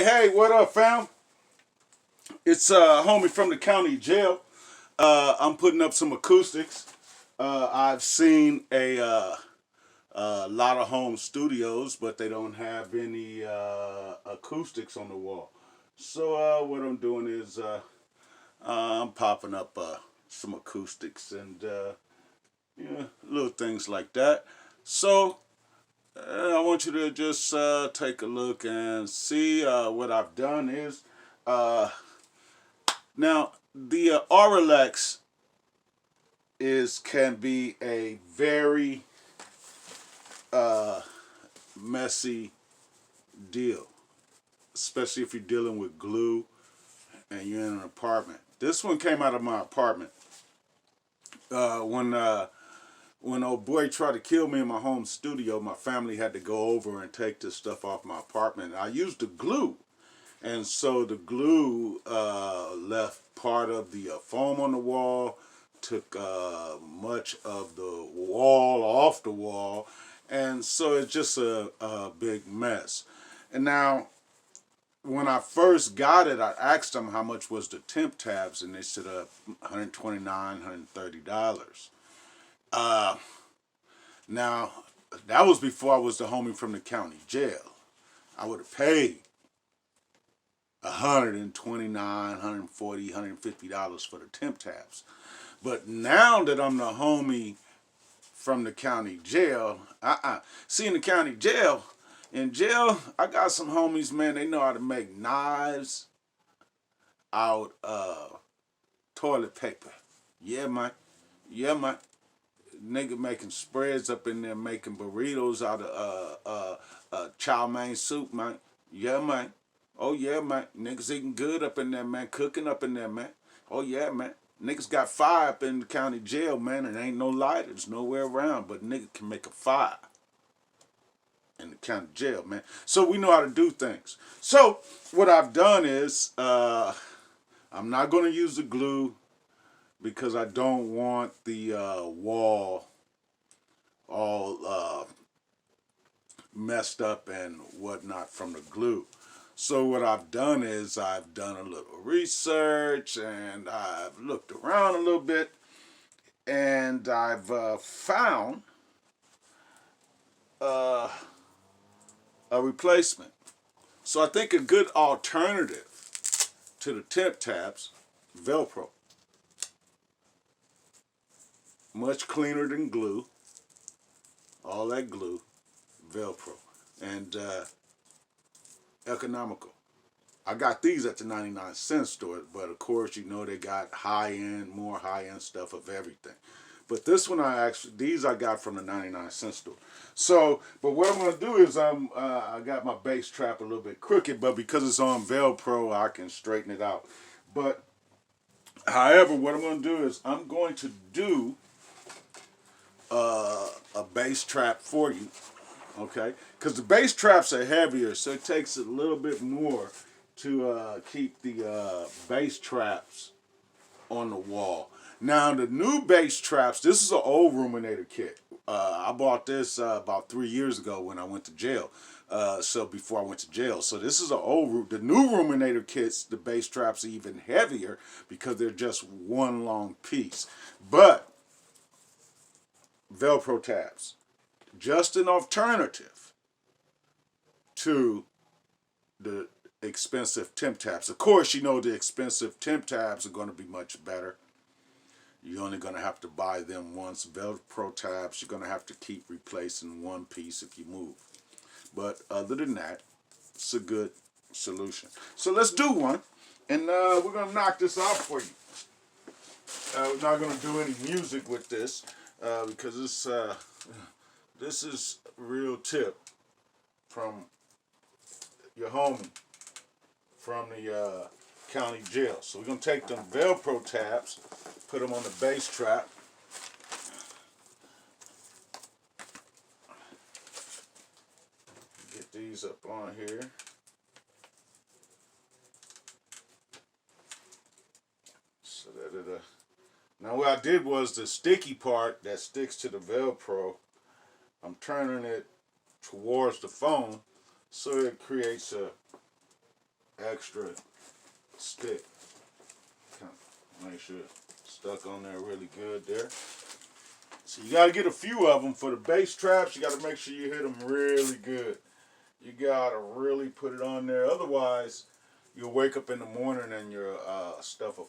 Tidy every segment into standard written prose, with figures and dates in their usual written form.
Hey, what up, fam? It's Homie from the county jail. I'm putting up some acoustics. I've seen a lot of home studios, but they don't have any acoustics on the wall. So what I'm doing is I'm popping up some acoustics and little things like that. So I want you to just take a look and see what I've done is. Uh, Now, the Auralex can be a very uh, messy deal, especially if you're dealing with glue and you're in an apartment. This one came out of my apartment uh, when uh, when old boy tried to kill me in my home studio. My family had to go over and take this stuff off my apartment. I used the glue. And so the glue left part of the foam on the wall, took much of the wall off the wall, and so it's just a big mess. And now, when I first got it, I asked them how much was the temp tabs, and they said $129, $130. Uh, Now, that was before I was the homie from the county jail. I would have paid 129, 140, $150 for the temp tabs. But now that I'm the homie from the county jail, see, in the county jail, I got some homies, man, they know how to make knives out of toilet paper. Yeah, man. Yeah, man. Nigga making spreads up in there, making burritos out of chow mein soup, man. Yeah, man. Oh yeah, man. Niggas eating good up in there, man. Cooking up in there, man. Oh yeah, man. Niggas got fire up in the county jail, man, and ain't no lighters nowhere around, but nigga can make a fire in the county jail, man. So we know how to do things. So what I've done is I'm not gonna use the glue because I don't want the wall all messed up and whatnot from the glue. So what I've done is I've done a little research and I've looked around a little bit and I've found uh, a replacement. So I think a good alternative to the temp tabs, Velcro, much cleaner than glue, all that glue, Velcro, and economical. I got these at the 99-cent store, but of course, you know they got high-end, more high-end stuff of everything. But this one these I got from the 99-cent store. So, but what I'm gonna do is I got my bass trap a little bit crooked, but because it's on Velcro, I can straighten it out. But, however, what I'm gonna do is I'm going to do a bass trap for you, okay? Because the bass traps are heavier, so it takes a little bit more to keep the bass traps on the wall. Now the new bass traps, this is an old ruminator kit. I bought this about 3 years ago when I went to jail. So before I went to jail. So this is the new ruminator kits, the bass traps are even heavier because they're just one long piece. But Velcro tabs, just an alternative to the expensive temp tabs. Of course, you know the expensive temp tabs are going to be much better. You're only going to have to buy them once. Velcro tabs, you're going to have to keep replacing one piece if you move. But other than that, it's a good solution. So let's do one, and we're going to knock this out for you. We're not going to do any music with this because this is real tip from your homie from the county jail. So we're going to take them Velcro tabs, put them on the bass trap. Get these up on here. So that it, now what I did was the sticky part that sticks to the Velcro, I'm turning it towards the foam so it creates a extra stick. Make sure it's stuck on there really good there. So you got to get a few of them. For the bass traps, you got to make sure you hit them really good. You got to really put it on there. Otherwise, you'll wake up in the morning and your stuff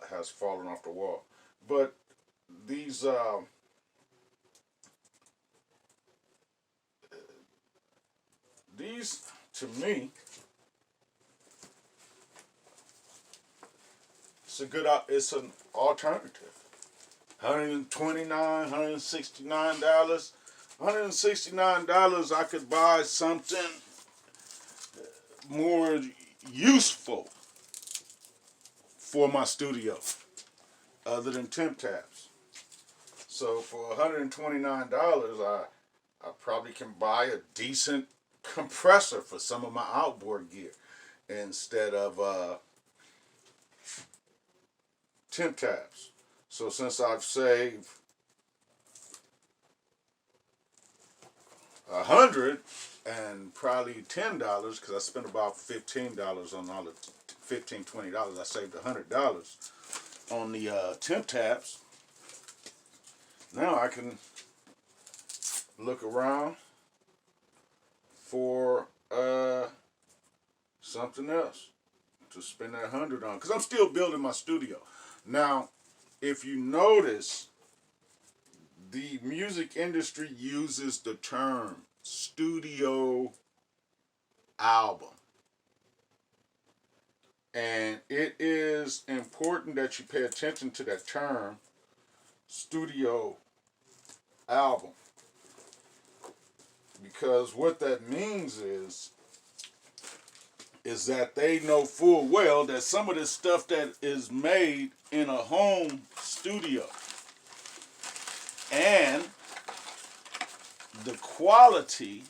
has fallen off the wall. But these to me, it's an alternative. $129, $169. $169, I could buy something more useful for my studio other than temp tabs. So for $129, I probably can buy a decent compressor for some of my outboard gear instead of temp tabs. So since I've saved $100 and probably $10, because I spent about $15 on all the $20, I saved $100 on the temp tabs. Now I can look around for something else to spend that $100 on, because I'm still building my studio. Now, if you notice, the music industry uses the term studio album. And it is important that you pay attention to that term, studio album. Because what that means is that they know full well that some of this stuff that is made in a home studio and the quality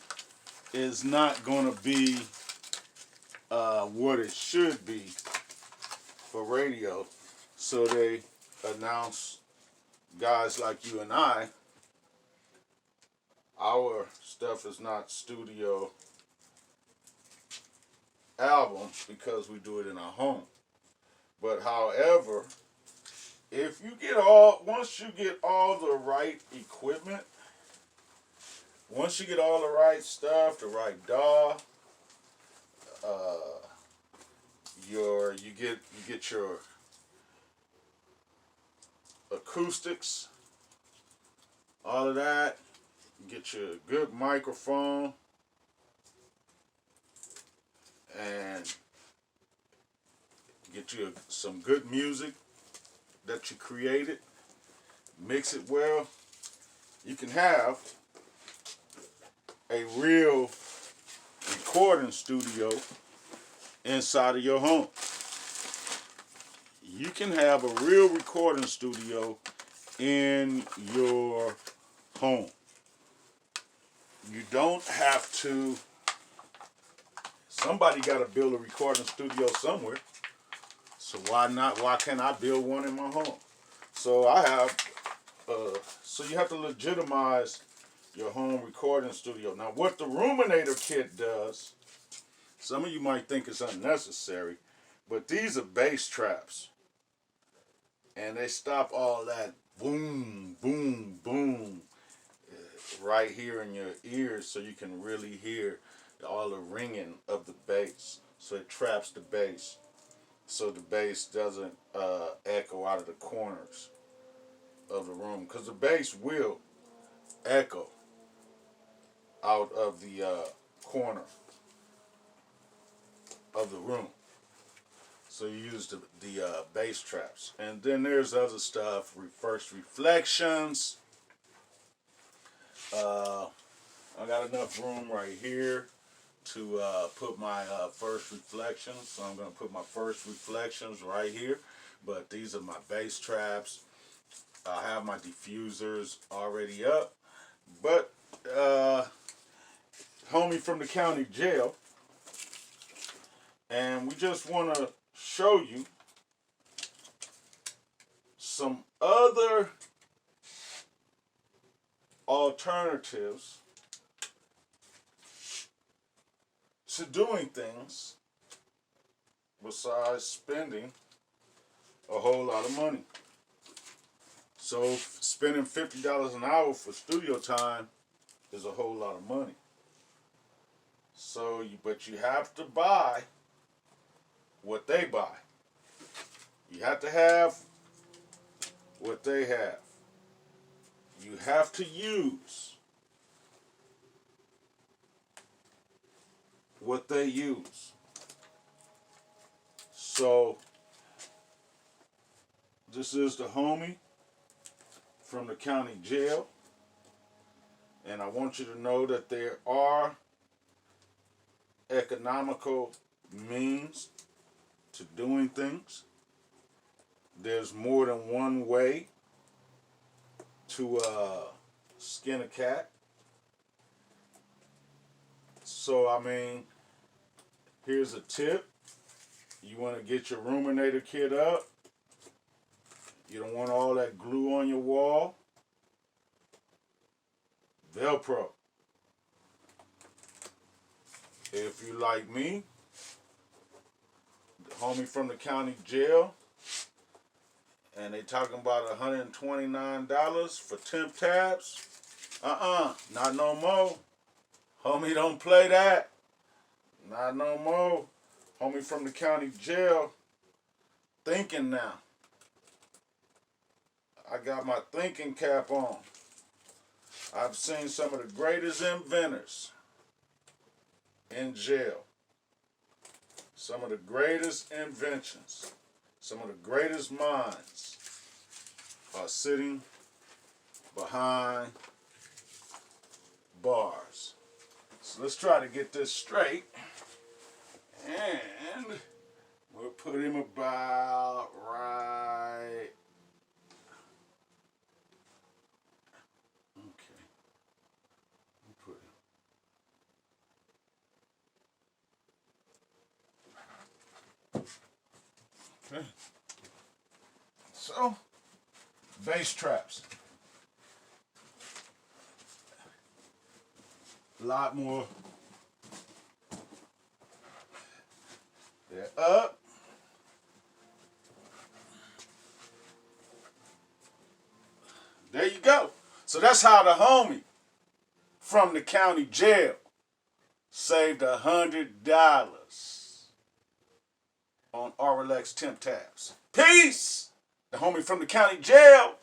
is not going to be what it should be for radio. So they announce, guys like you and I, our stuff is not studio album because we do it in our home. But however, once you get all the right equipment, once you get all the right stuff, the right DAW, you get your acoustics, all of that, you get your good microphone, and get you some good music that you created, mix it well, you can have a real recording studio inside of your home. You can have a real recording studio in your home. You don't have to. Somebody got to build a recording studio somewhere. So why not? Why can't I build one in my home? So I have. So you have to legitimize your home recording studio. Now, what the Ruminator kit does, some of you might think it's unnecessary, but these are bass traps. And they stop all that boom, boom, boom right here in your ears so you can really hear all the ringing of the bass. So it traps the bass so the bass doesn't echo out of the corners of the room. Because the bass will echo out of the corner of the room. So you use the bass traps. And then there's other stuff, first reflections. I got enough room right here to put my first reflections. So I'm going to put my first reflections right here. But these are my bass traps. I have my diffusers already up. But Hommie from the county jail. And we just want to show you some other alternatives to doing things besides spending a whole lot of money. So spending $50 an hour for studio time is a whole lot of money. So, but you have to buy what they buy. You have to have what they have. You have to use what they use. So, this is the homie from the county jail. And I want you to know that there are economical means to doing things. There's more than one way to skin a cat. So, I mean, here's a tip. You want to get your ruminator kit up. You don't want all that glue on your wall. Velcro. If you like me, the homie from the county jail, and they talking about $129 for temp tabs. Not no more. Homie, don't play that. Not no more. Homie from the county jail, thinking now. I got my thinking cap on. I've seen some of the greatest inventors in jail. Some of the greatest inventions, some of the greatest minds are sitting behind bars. So let's try to get this straight. And we'll put him about right. Okay. We'll put him. Okay. So, bass traps. A lot more. They're up. There you go. So that's how the homie from the county jail saved $100 on Relax temp tabs. Peace! The homie from the county jail.